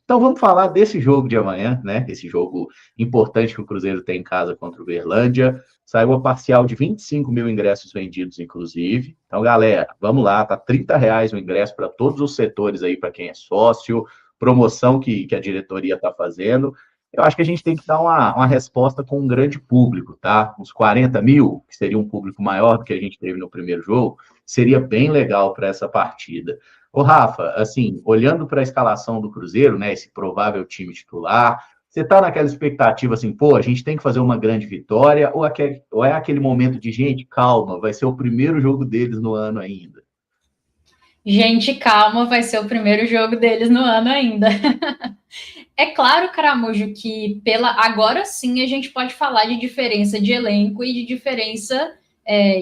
Então vamos falar desse jogo de amanhã, né? Esse jogo importante que o Cruzeiro tem em casa contra o Uberlândia. Saiu a parcial de 25 mil ingressos vendidos, inclusive. Então, galera, vamos lá, tá R$ 30 o ingresso para todos os setores aí, para quem é sócio, promoção que a diretoria está fazendo. Eu acho que a gente tem que dar uma resposta com um grande público, tá? Uns 40 mil, que seria um público maior do que a gente teve no primeiro jogo, seria bem legal para essa partida. Ô, Rafa, assim, olhando para a escalação do Cruzeiro, né, esse provável time titular, você está naquela expectativa assim, pô, a gente tem que fazer uma grande vitória, ou é aquele momento de, gente, calma, vai ser o primeiro jogo deles no ano ainda? Gente, calma, vai ser o primeiro jogo deles no ano ainda. É claro, Caramujo, que agora sim a gente pode falar de diferença de elenco e de diferença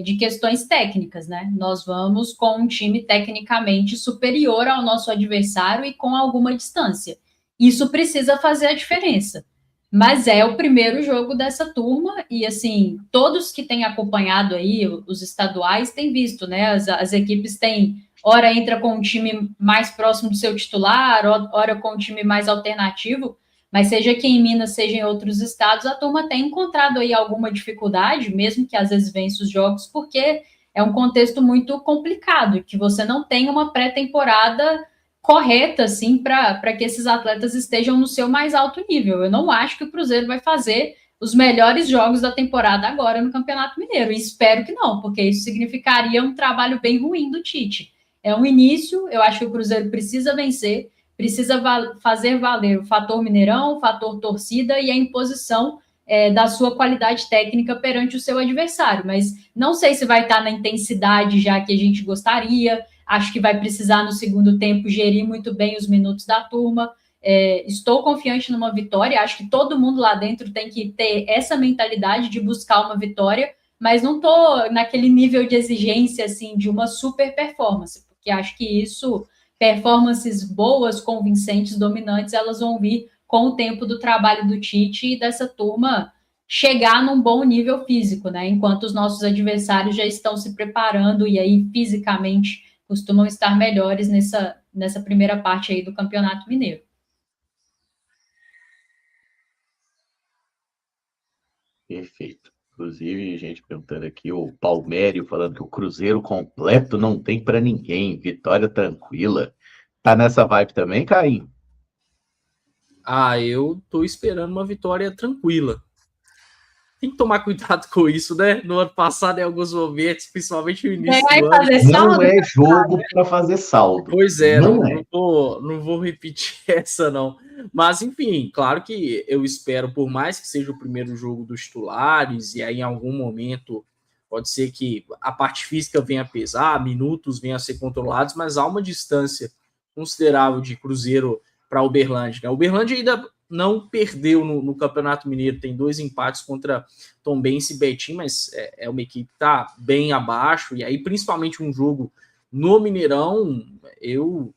de questões técnicas, né? Nós vamos com um time tecnicamente superior ao nosso adversário e com alguma distância. Isso precisa fazer a diferença. Mas é o primeiro jogo dessa turma e, assim, todos que têm acompanhado aí os estaduais têm visto, né? As equipes têm, ora entra com um time mais próximo do seu titular, ora com um time mais alternativo, mas seja aqui em Minas, seja em outros estados, a turma tem encontrado aí alguma dificuldade, mesmo que às vezes vença os jogos, porque é um contexto muito complicado, que você não tem uma pré-temporada correta, assim, para que esses atletas estejam no seu mais alto nível. Eu não acho que o Cruzeiro vai fazer os melhores jogos da temporada agora no Campeonato Mineiro, e espero que não, porque isso significaria um trabalho bem ruim do Tite. É um início, eu acho que o Cruzeiro precisa vencer, precisa fazer valer o fator Mineirão, o fator torcida e a imposição da sua qualidade técnica perante o seu adversário, mas não sei se vai estar na intensidade já que a gente gostaria. Acho que vai precisar, no segundo tempo, gerir muito bem os minutos da turma. Estou confiante numa vitória. Acho que todo mundo lá dentro tem que ter essa mentalidade de buscar uma vitória, mas não estou naquele nível de exigência assim, de uma super performance, porque acho que performances boas, convincentes, dominantes, elas vão vir com o tempo do trabalho do Tite e dessa turma chegar num bom nível físico, né? Enquanto os nossos adversários já estão se preparando e aí fisicamente costumam estar melhores nessa primeira parte aí do Campeonato Mineiro. Perfeito. Inclusive, gente perguntando aqui, o Palmério falando que o Cruzeiro completo não tem para ninguém, vitória tranquila. Tá nessa vibe também, Caim? Eu tô esperando uma vitória tranquila. Tem que tomar cuidado com isso, né? No ano passado, em alguns momentos, principalmente no início do ano. Não é jogo para fazer saldo. Pois é, não vou repetir essa, não. Mas, enfim, claro que eu espero, por mais que seja o primeiro jogo dos titulares, e aí em algum momento pode ser que a parte física venha a pesar, minutos venham a ser controlados, mas há uma distância considerável de Cruzeiro para Uberlândia. Né? Uberlândia ainda não perdeu no Campeonato Mineiro, tem 2 empates contra Tombense e Betim, mas é uma equipe que está bem abaixo, e aí principalmente um jogo no Mineirão, eu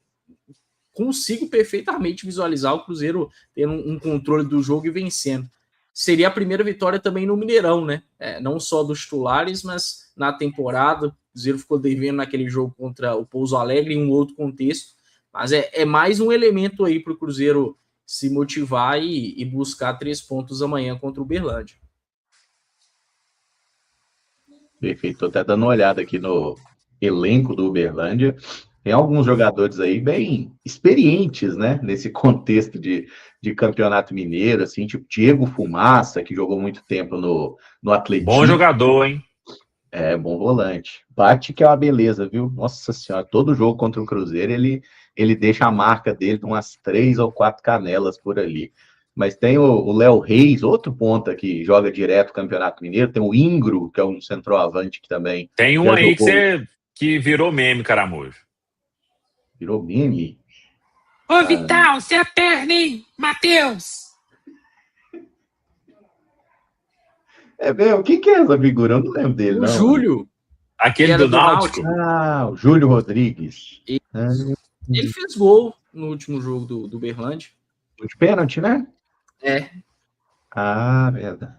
consigo perfeitamente visualizar o Cruzeiro tendo um controle do jogo e vencendo. Seria a primeira vitória também no Mineirão, né? Não só dos titulares, mas na temporada. O Cruzeiro ficou devendo naquele jogo contra o Pouso Alegre em um outro contexto, mas é mais um elemento aí para o Cruzeiro se motivar e buscar 3 pontos amanhã contra o Uberlândia. Perfeito, estou até dando uma olhada aqui no elenco do Uberlândia. Tem alguns jogadores aí bem experientes, né? Nesse contexto de Campeonato Mineiro, assim, tipo Diego Fumaça, que jogou muito tempo no Atlético. Bom jogador, hein? Bom volante. Bate que é uma beleza, viu? Nossa Senhora, todo jogo contra o Cruzeiro, ele deixa a marca dele de umas 3 ou 4 canelas por ali. Mas tem o Léo Reis, outro ponta que joga direto o Campeonato Mineiro. Tem o Ingro, que é um centroavante que também... Tem um aí que virou meme, Caramujo. Virou meme? Ô, Vital, você é perna, hein? Matheus! Mesmo? Quem que é essa figura? Eu não lembro dele, não. O Júlio. Aquele do Náutico? O Júlio Rodrigues. Ele fez gol no último jogo do Uberlândia. De pênalti, né? Verdade.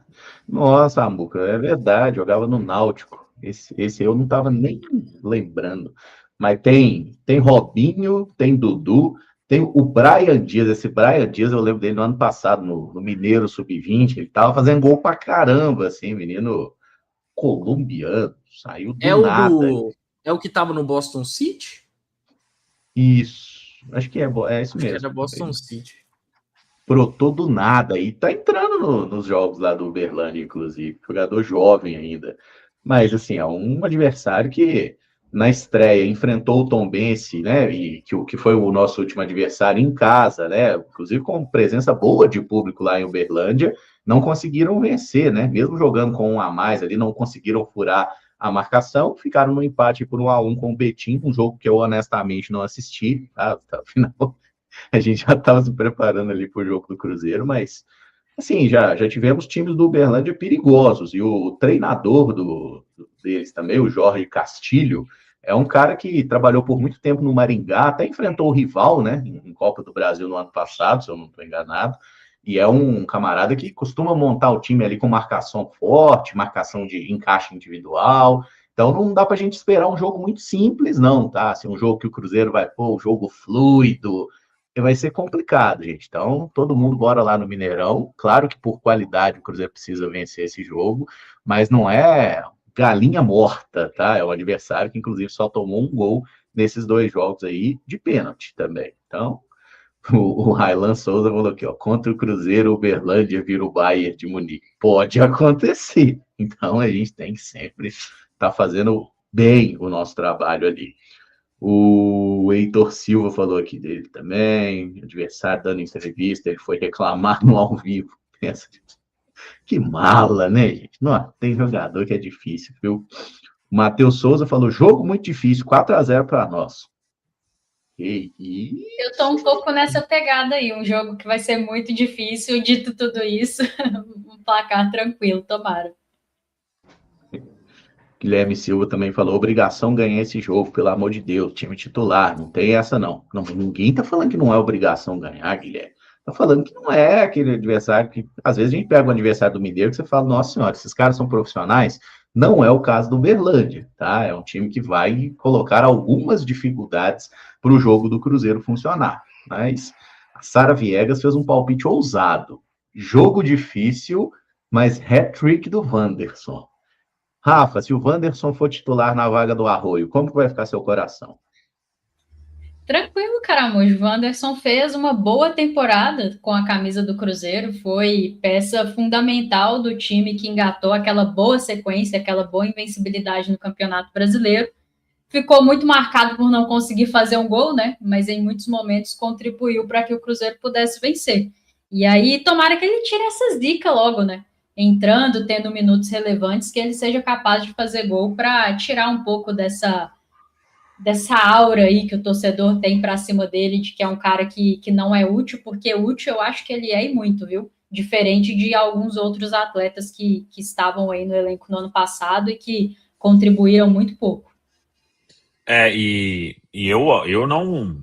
Nossa, Ambuca, é verdade, jogava no Náutico. Esse eu não tava nem lembrando. Mas tem Robinho, tem Dudu, Tem o Brian Dias, esse Brian Dias, eu lembro dele no ano passado, no Mineiro Sub-20, ele tava fazendo gol pra caramba, assim, menino colombiano, saiu do nada. É o que tava no Boston City? Isso, acho que é isso Acho que mesmo. era Boston City. Brotou do nada e tá entrando nos jogos lá do Uberlândia, inclusive, jogador jovem ainda. Mas, assim, é um adversário que na estreia enfrentou o Tombense, né? E que foi o nosso último adversário em casa, né? Inclusive com presença boa de público lá em Uberlândia, não conseguiram vencer, né? Mesmo jogando com um a mais ali, não conseguiram furar a marcação, ficaram no empate por 1-1 com o Betim, um jogo que eu honestamente não assisti, tá? Afinal, a gente já estava se preparando ali para o jogo do Cruzeiro, mas assim, já tivemos times do Uberlândia perigosos, e o treinador deles também, o Jorge Castilho, é um cara que trabalhou por muito tempo no Maringá, até enfrentou o rival, né, em Copa do Brasil no ano passado, se eu não estou enganado, e é um camarada que costuma montar o time ali com marcação forte, marcação de encaixe individual, então não dá para a gente esperar um jogo muito simples, não, tá? Assim, um jogo que o Cruzeiro vai pôr, um jogo fluido, vai ser complicado, gente. Então, todo mundo bora lá no Mineirão. Claro que por qualidade o Cruzeiro precisa vencer esse jogo, mas não é galinha morta, tá? É um adversário que, inclusive, só tomou um gol nesses 2 jogos aí de pênalti também. Então, o Raylan Souza falou aqui, ó, contra o Cruzeiro, o Uberlândia vira o Bayern de Munique. Pode acontecer. Então, a gente tem que sempre estar fazendo bem o nosso trabalho ali. O Heitor Silva falou aqui dele também, adversário dando entrevista, ele foi reclamar no ao vivo. Pensa, que mala, né, gente? Não, tem jogador que é difícil, viu? O Matheus Souza falou, jogo muito difícil, 4-0 para nós. Eu tô um pouco nessa pegada aí, um jogo que vai ser muito difícil, dito tudo isso, um placar tranquilo, tomara. Guilherme Silva também falou, obrigação ganhar esse jogo, pelo amor de Deus, time titular, não tem essa não. Ninguém tá falando que não é obrigação ganhar, Guilherme. Tá falando que não é aquele adversário que, às vezes a gente pega o adversário do Mineiro que você fala, nossa senhora, esses caras são profissionais. Não é o caso do Uberlândia, tá? É um time que vai colocar algumas dificuldades para o jogo do Cruzeiro funcionar. Mas a Sara Viegas fez um palpite ousado. Jogo difícil, mas hat-trick do Wanderson. Rafa, se o Wanderson for titular na vaga do Arroio, como que vai ficar seu coração? Tranquilo, Caramujo. O Wanderson fez uma boa temporada com a camisa do Cruzeiro, foi peça fundamental do time que engatou aquela boa sequência, aquela boa invencibilidade no Campeonato Brasileiro. Ficou muito marcado por não conseguir fazer um gol, né? Mas em muitos momentos contribuiu para que o Cruzeiro pudesse vencer. E aí, tomara que ele tire essa zica logo, né? Entrando, tendo minutos relevantes, que ele seja capaz de fazer gol para tirar um pouco dessa aura aí que o torcedor tem para cima dele, de que é um cara que não é útil, porque útil eu acho que ele é e muito, viu? Diferente de alguns outros atletas que estavam aí no elenco no ano passado e que contribuíram muito pouco. E eu não,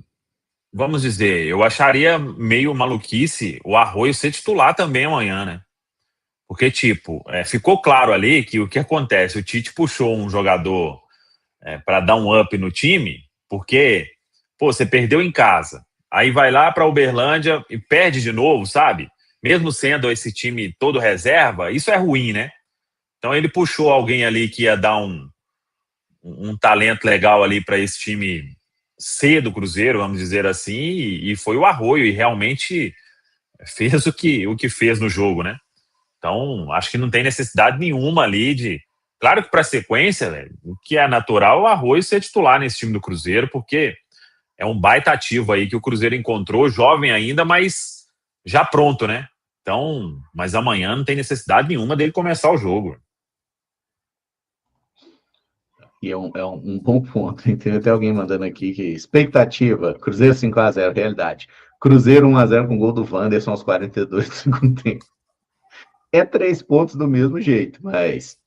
vamos dizer, eu acharia meio maluquice o Arroio ser titular também amanhã, né? Porque, tipo, ficou claro ali que o que acontece, o Tite puxou um jogador para dar um up no time, porque, pô, você perdeu em casa, aí vai lá para Uberlândia e perde de novo, sabe? Mesmo sendo esse time todo reserva, isso é ruim, né? Então ele puxou alguém ali que ia dar um talento legal ali para esse time C do Cruzeiro, vamos dizer assim, e foi o Arroio, e realmente fez o que fez no jogo, né? Então, acho que não tem necessidade nenhuma ali de... Claro que para a sequência, né, o que é natural é o Arroio ser titular nesse time do Cruzeiro, porque é um baita ativo aí que o Cruzeiro encontrou, jovem ainda, mas já pronto, né? Então, mas amanhã não tem necessidade nenhuma dele começar o jogo. E é um bom ponto. Tem até alguém mandando aqui que expectativa, Cruzeiro 5-0, realidade. Cruzeiro 1-0 com gol do Wanderson aos 42 do segundo tempo. É 3 pontos do mesmo jeito, mas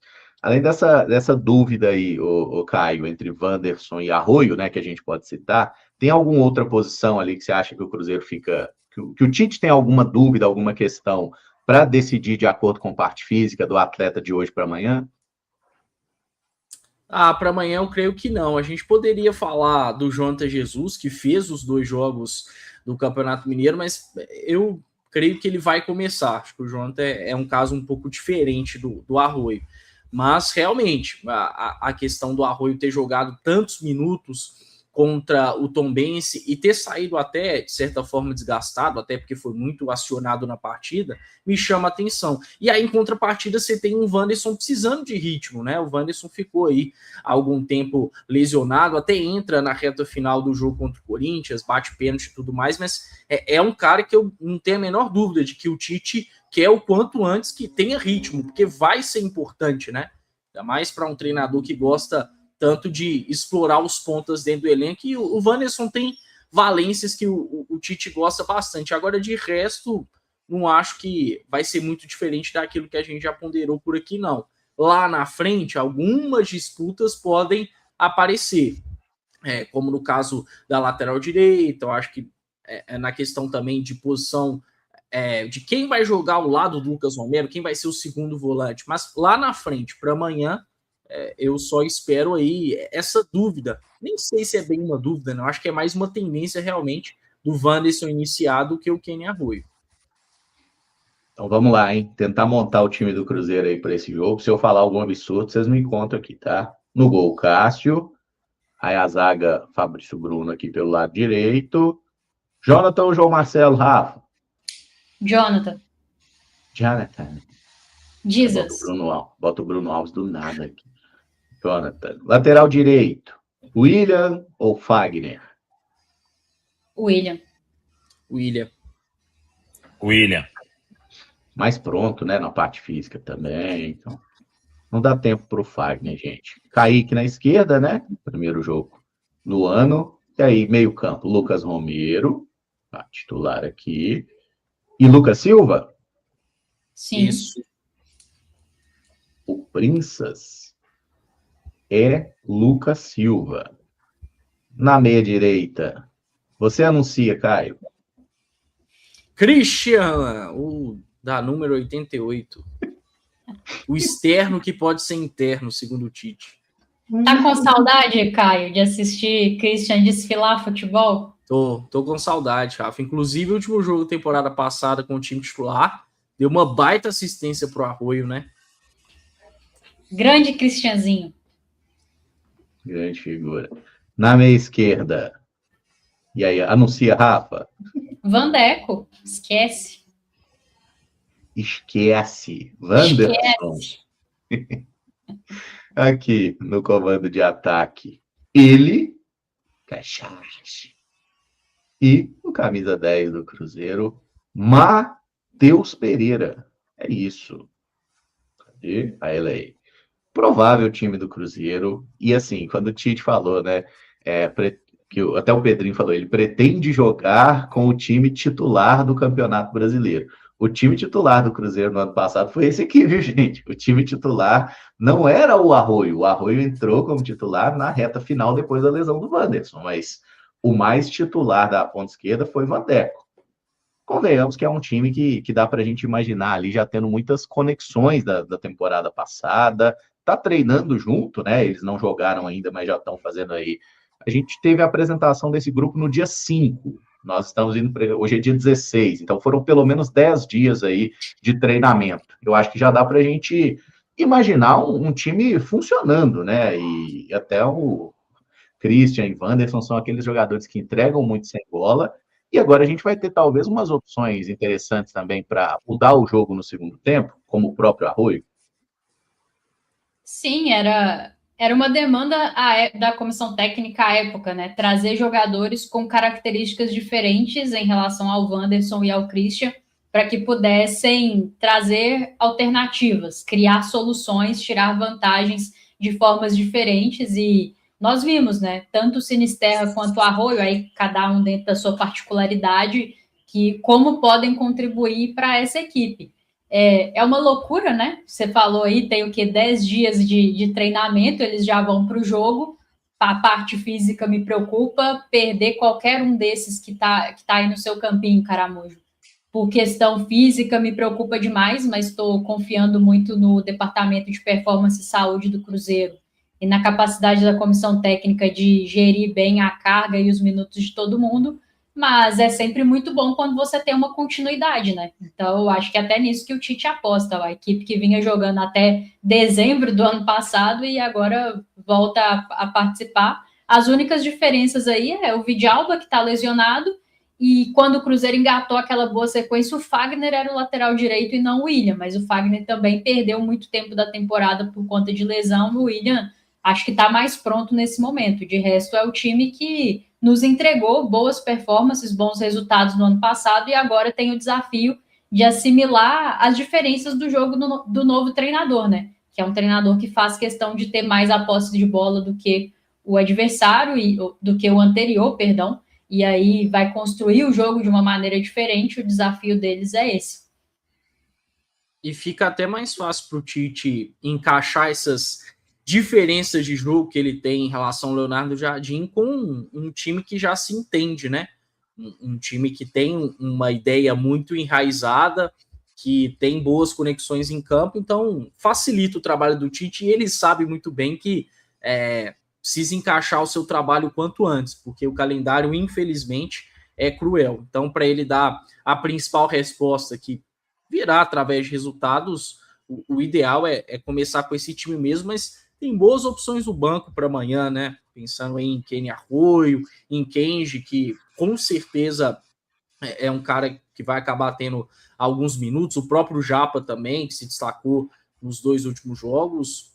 além dessa dúvida aí, o Caio, entre Wanderson e Arroio, né, que a gente pode citar, tem alguma outra posição ali que você acha que o Cruzeiro fica... Que o Tite tem alguma dúvida, alguma questão para decidir de acordo com parte física do atleta de hoje para amanhã? Para amanhã eu creio que não. A gente poderia falar do Jonathan Jesus, que fez os 2 jogos do Campeonato Mineiro, mas eu creio que ele vai começar. Acho que o Jonathan é um caso um pouco diferente do Arroio. Mas, realmente, a questão do Arroio ter jogado tantos minutos contra o Tombense e ter saído até, de certa forma, desgastado, até porque foi muito acionado na partida, me chama a atenção. E aí, em contrapartida, você tem um Wanderson precisando de ritmo, né? O Wanderson ficou aí há algum tempo lesionado, até entra na reta final do jogo contra o Corinthians, bate pênalti e tudo mais, mas é um cara que eu não tenho a menor dúvida de que o Tite quer o quanto antes que tenha ritmo, porque vai ser importante, né? Ainda mais para um treinador que gosta tanto de explorar os pontas dentro do elenco, e o Wanderson tem valências que o Tite gosta bastante. Agora, de resto, não acho que vai ser muito diferente daquilo que a gente já ponderou por aqui, não. Lá na frente, algumas disputas podem aparecer, como no caso da lateral direita, eu acho que na questão também de posição de quem vai jogar ao lado do Lucas Romero, quem vai ser o segundo volante, mas lá na frente, para amanhã, eu só espero aí essa dúvida. Nem sei se é bem uma dúvida, não. Acho que é mais uma tendência realmente do Wanderson iniciado que o Kenny Arroio. Então vamos lá, hein? Tentar montar o time do Cruzeiro aí para esse jogo. Se eu falar algum absurdo, vocês me contam aqui, tá? No gol, Cássio. Aí a zaga, Fabrício Bruno aqui pelo lado direito. Jonathan ou João Marcelo, Rafa? Jonathan. Jesus. Bota o Bruno Alves do nada aqui. Jonathan. Lateral direito. William ou Fagner? William. Mais pronto, né? Na parte física também. Então, não dá tempo pro Fagner, gente. Kaique na esquerda, né? Primeiro jogo no ano. E aí, meio campo. Lucas Romero, titular aqui. E Lucas Silva? Sim. Isso. O Princess é Lucas Silva. Na meia direita, você anuncia, Caio? Christian, o da número 88. O externo que pode ser interno, segundo o Tite. Tá com saudade, Caio, de assistir Christian desfilar futebol? Tô com saudade, Rafa. Inclusive, o último jogo da temporada passada com o time titular deu uma baita assistência pro Arroio, né? Grande Christianzinho. Grande figura. Na meia esquerda. E aí, anuncia, Rafa? Vandeco, esquece. Wanderson. Aqui, no comando de ataque. Ele, Caixas. E o camisa 10 do Cruzeiro, Matheus Pereira. É isso. Cadê? Aí ele aí. Provável time do Cruzeiro. E assim, quando o Tite falou, né? Até o Pedrinho falou, ele pretende jogar com o time titular do Campeonato Brasileiro. O time titular do Cruzeiro no ano passado foi esse aqui, viu, gente? O time titular não era o Arroio. O Arroio entrou como titular na reta final depois da lesão do Wanderson, mas o mais titular da ponta esquerda foi Vandeco. Convenhamos que é um time que dá para a gente imaginar ali já tendo muitas conexões da temporada passada, tá treinando junto, né? Eles não jogaram ainda, mas já estão fazendo aí. A gente teve a apresentação desse grupo no dia 5. Nós estamos indo hoje é dia 16, então foram pelo menos 10 dias aí de treinamento. Eu acho que já dá para a gente imaginar um time funcionando, né? E até o Christian e Wanderson são aqueles jogadores que entregam muito sem bola. E agora a gente vai ter talvez umas opções interessantes também para mudar o jogo no segundo tempo, como o próprio Arroio. Sim, era uma demanda da comissão técnica à época, né? Trazer jogadores com características diferentes em relação ao Wanderson e ao Christian, para que pudessem trazer alternativas, criar soluções, tirar vantagens de formas diferentes. E nós vimos, né? Tanto o Sinisterra quanto o Arroio, aí cada um dentro da sua particularidade, que como podem contribuir para essa equipe. É uma loucura, né? Você falou aí, tem o quê? 10 dias de treinamento, eles já vão para o jogo. A parte física me preocupa, perder qualquer um desses que tá aí no seu campinho, Caramujo. Por questão física, me preocupa demais, mas estou confiando muito no Departamento de Performance e Saúde do Cruzeiro e na capacidade da comissão técnica de gerir bem a carga e os minutos de todo mundo, mas é sempre muito bom quando você tem uma continuidade, né? Então, eu acho que é até nisso que o Tite aposta, a equipe que vinha jogando até dezembro do ano passado e agora volta a participar. As únicas diferenças aí é o Vidalba, que está lesionado, e quando o Cruzeiro engatou aquela boa sequência, o Fagner era o lateral direito e não o William, mas o Fagner também perdeu muito tempo da temporada por conta de lesão. O William acho que está mais pronto nesse momento. De resto, é o time que nos entregou boas performances, bons resultados no ano passado e agora tem o desafio de assimilar as diferenças do jogo do novo treinador, né? Que é um treinador que faz questão de ter mais a posse de bola do que o adversário, do que o anterior, perdão, e aí vai construir o jogo de uma maneira diferente. O desafio deles é esse. E fica até mais fácil para o Tite encaixar essas diferenças de jogo que ele tem em relação ao Leonardo Jardim com um time que já se entende, né? Um time que tem uma ideia muito enraizada, que tem boas conexões em campo, então facilita o trabalho do Tite e ele sabe muito bem que precisa encaixar o seu trabalho o quanto antes, porque o calendário, infelizmente, é cruel. Então, para ele dar a principal resposta que virá através de resultados, o ideal é começar com esse time mesmo, mas tem boas opções no banco para amanhã, né? Pensando em Kenny Arroio, em Kenji, que com certeza é um cara que vai acabar tendo alguns minutos, o próprio Japa também, que se destacou nos 2 últimos jogos.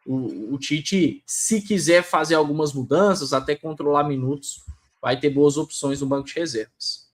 O Tite, se quiser fazer algumas mudanças, até controlar minutos, vai ter boas opções no banco de reservas.